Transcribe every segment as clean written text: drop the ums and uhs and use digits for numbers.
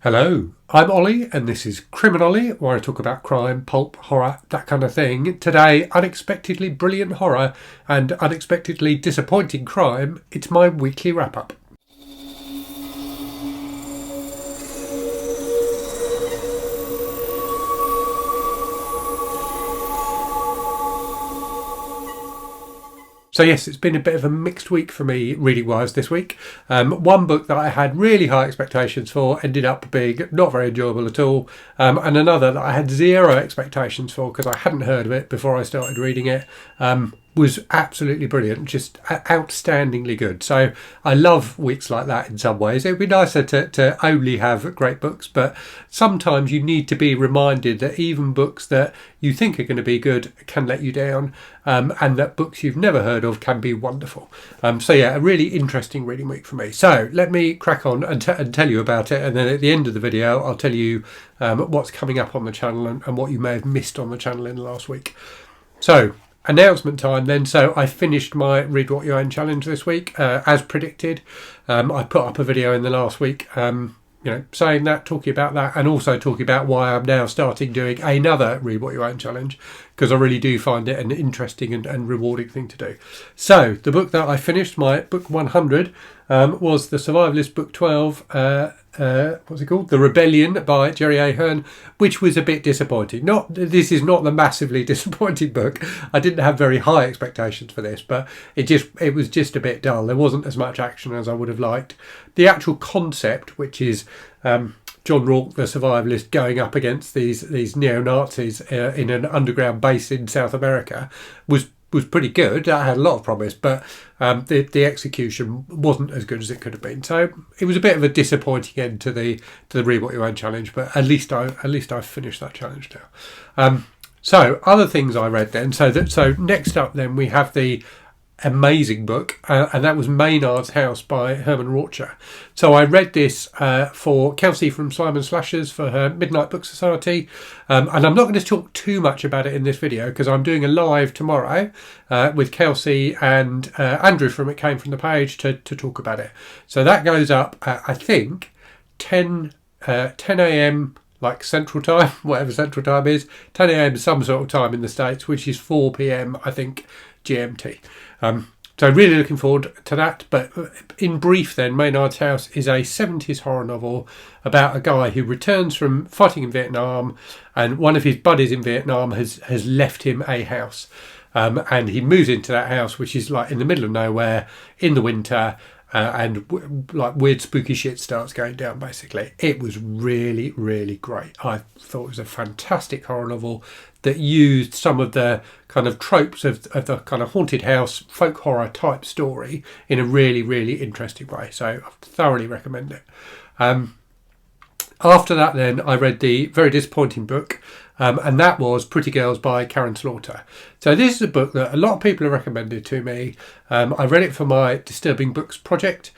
Hello, I'm Ollie and this is Criminally, where I talk about crime, pulp, horror, that kind of thing. Today, unexpectedly brilliant horror and unexpectedly disappointing crime. It's my weekly wrap-up. So yes, it's been a bit of a mixed week for me reading-wise this week. One book that I had really high expectations for ended up being not very enjoyable at all. And another that I had zero expectations for because I hadn't heard of it before I started reading it. Was absolutely brilliant, just outstandingly good. So I love weeks like that in some ways. It would be nicer to only have great books, but sometimes you need to be reminded that even books that you think are going to be good can let you down, and that books you've never heard of can be wonderful. So yeah, a really interesting reading week for me. So let me crack on and tell you about it, and then at the end of the video I'll tell you what's coming up on the channel and what you may have missed on the channel in the last week. So announcement time then. So I finished my Read What You Own challenge this week, as predicted. I put up a video in the last week, saying that, talking about that, and also talking about why I'm now starting doing another Read What You Own challenge, because I really do find it an interesting and rewarding thing to do. So the book that I finished, my book 100, was the Survivalist book 12, what's it called? The Rebellion by Jerry Ahern, which was a bit disappointing. This is not the massively disappointing book. I didn't have very high expectations for this, but it was just a bit dull. There wasn't as much action as I would have liked. The actual concept, which is John Raucher, the survivalist, going up against these neo-Nazis in an underground base in South America, was pretty good. I had a lot of promise, but the execution wasn't as good as it could have been. So it was a bit of a disappointing end to the Read What You Own challenge, but at least I finished that challenge now. So other things I read then. So next up then we have the amazing book, and that was Maynard's House by Herman Raucher. So I read this for Kelsey from Simon Slashers for her Midnight Book Society, and I'm not going to talk too much about it in this video because I'm doing a live tomorrow with Kelsey and Andrew from It Came From The Page to talk about it. So that goes up at, I think, 10 a.m. like Central Time, whatever Central Time is, 10 a.m. some sort of time in the States, which is 4 p.m. I think GMT. So really looking forward to that. But in brief then, Maynard's House is a 70s horror novel about a guy who returns from fighting in Vietnam, and one of his buddies in Vietnam has left him a house. And he moves into that house, which is like in the middle of nowhere in the winter, and like weird spooky shit starts going down basically. It was really, really great. I thought it was a fantastic horror novel that used some of the kind of tropes of the kind of haunted house folk horror type story in a really, really interesting way. So I thoroughly recommend it. After that then I read the very disappointing book, and that was Pretty Girls by Karin. So this is a book that a lot of people have recommended to me. I read it for my Disturbing Books project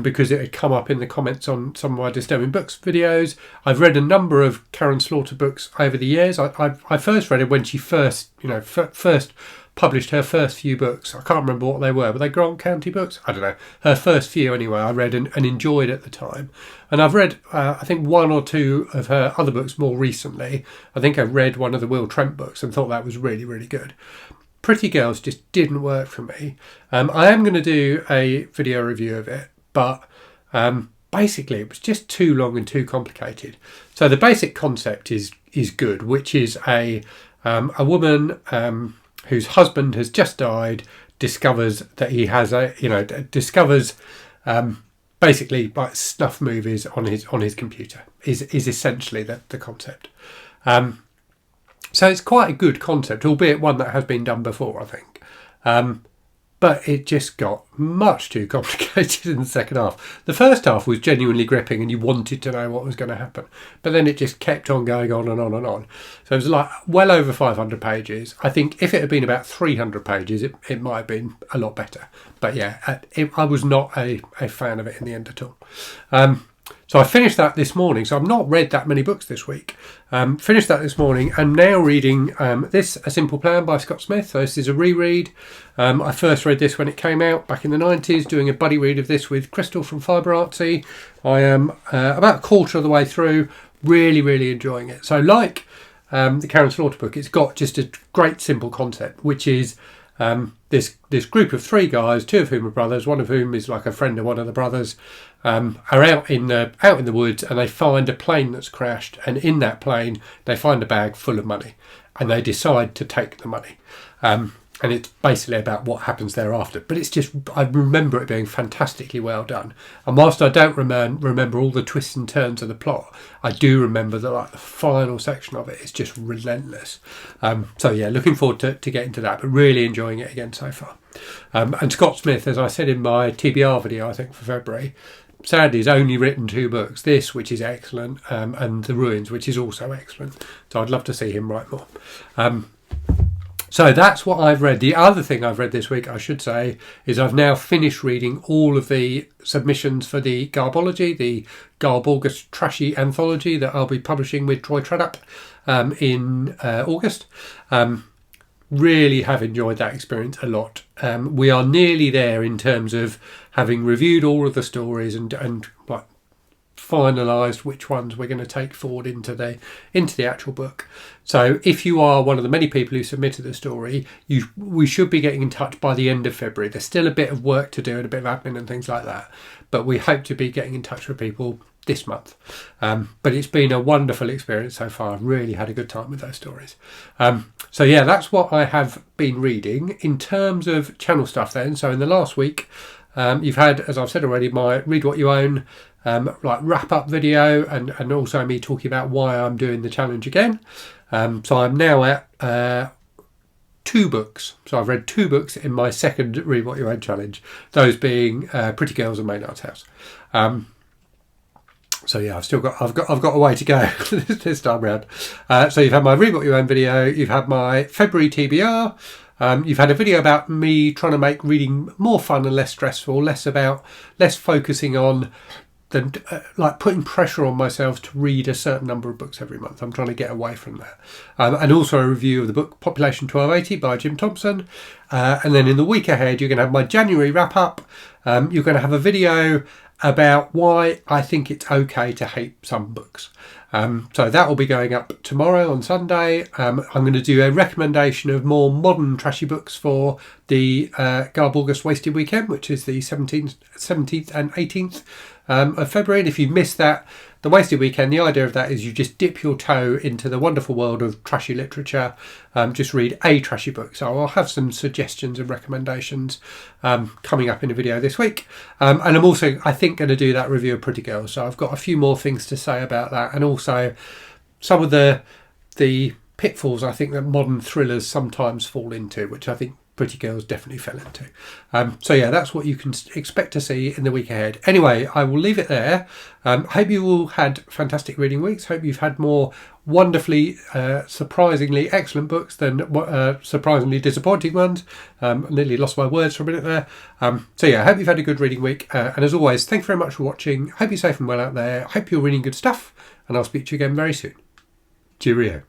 because it had come up in the comments on some of my Disturbing Books videos. I've read a number of Karin books over the years. I first read it when she first published her first few books. I can't remember what they were. Were they Grant County books? I don't know. Her first few anyway, I read and enjoyed at the time. And I've read, I think, one or two of her other books more recently. I think I read one of the Will Trent books and thought that was really, really good. Pretty Girls just didn't work for me. I am going to do a video review of it, but basically it was just too long and too complicated. So the basic concept is good, which is a woman whose husband has just died, discovers that he has basically like snuff movies on his computer is essentially the concept. So it's quite a good concept, albeit one that has been done before, I think. But it just got much too complicated in the second half. The first half was genuinely gripping and you wanted to know what was going to happen. But then it just kept on going on and on and on. So it was like well over 500 pages. I think if it had been about 300 pages, it might have been a lot better. But yeah, I was not a fan of it in the end at all. So I finished that this morning. So I've not read that many books this week. Finished that this morning. I'm now reading this, A Simple Plan by Scott Smith. So this is a reread. I first read this when it came out back in the 90s, doing a buddy read of this with Crystal from Fibre Artsy. I am about a quarter of the way through, really, really enjoying it. So like the Karin Slaughter book, it's got just a great simple concept, which is this group of three guys, two of whom are brothers, one of whom is like a friend of one of the brothers, are out in the woods, and they find a plane that's crashed, and in that plane they find a bag full of money, and they decide to take the money. And it's basically about what happens thereafter. But it's just, I remember it being fantastically well done. And whilst I don't remember all the twists and turns of the plot, I do remember that like the final section of it is just relentless. So yeah, looking forward to getting to that, but really enjoying it again so far. And Scott Smith, as I said in my TBR video, I think for February, sadly has only written 2 books, this, which is excellent, and The Ruins, which is also excellent. So I'd love to see him write more. So that's what I've read. The other thing I've read this week, I should say, is I've now finished reading all of the submissions for the Garbology, the Garb-August trashy anthology that I'll be publishing with Troy Tradup in August. Really have enjoyed that experience a lot. We are nearly there in terms of having reviewed all of the stories and like finalised which ones we're going to take forward into the actual book. So if you are one of the many people who submitted the story, we should be getting in touch by the end of February. There's still a bit of work to do and a bit of admin and things like that, but we hope to be getting in touch with people this month. But it's been a wonderful experience so far. I've really had a good time with those stories. So yeah, that's what I have been reading. In terms of channel stuff then, so in the last week, you've had, as I've said already, my Read What You Own like wrap up video, and also me talking about why I'm doing the challenge again. So I'm now at 2 books. So I've read 2 books in my second Read What You Own challenge, those being Pretty Girls and Maynard's House. So yeah, I've got a way to go this time round. So you've had my Read What You Own video, you've had my February TBR, you've had a video about me trying to make reading more fun and less stressful, less focusing on than like putting pressure on myself to read a certain number of books every month. I'm trying to get away from that. And also a review of the book Population 1280 by Jim Thompson. And then in the week ahead, you're going to have my January wrap up. You're going to have a video about why I think it's okay to hate some books. So that will be going up tomorrow on Sunday. I'm going to do a recommendation of more modern trashy books for the Garb-August Wasted Weekend, which is the 17th and 18th of February. And if you missed that, the Wasted Weekend, the idea of that is you just dip your toe into the wonderful world of trashy literature. Just read a trashy book. So I'll have some suggestions and recommendations coming up in a video this week. And I'm also, I think, going to do that review of Pretty Girls. So I've got a few more things to say about that, and also some of the pitfalls I think that modern thrillers sometimes fall into, which I think Pretty Girls definitely fell into. So yeah, that's what you can expect to see in the week ahead. Anyway, I will leave it there. Hope you all had fantastic reading weeks. Hope you've had more wonderfully, surprisingly excellent books than surprisingly disappointing ones. Nearly lost my words for a minute there. So yeah, I hope you've had a good reading week. And as always, thank you very much for watching. Hope you're safe and well out there. Hope you're reading good stuff. And I'll speak to you again very soon. Cheerio.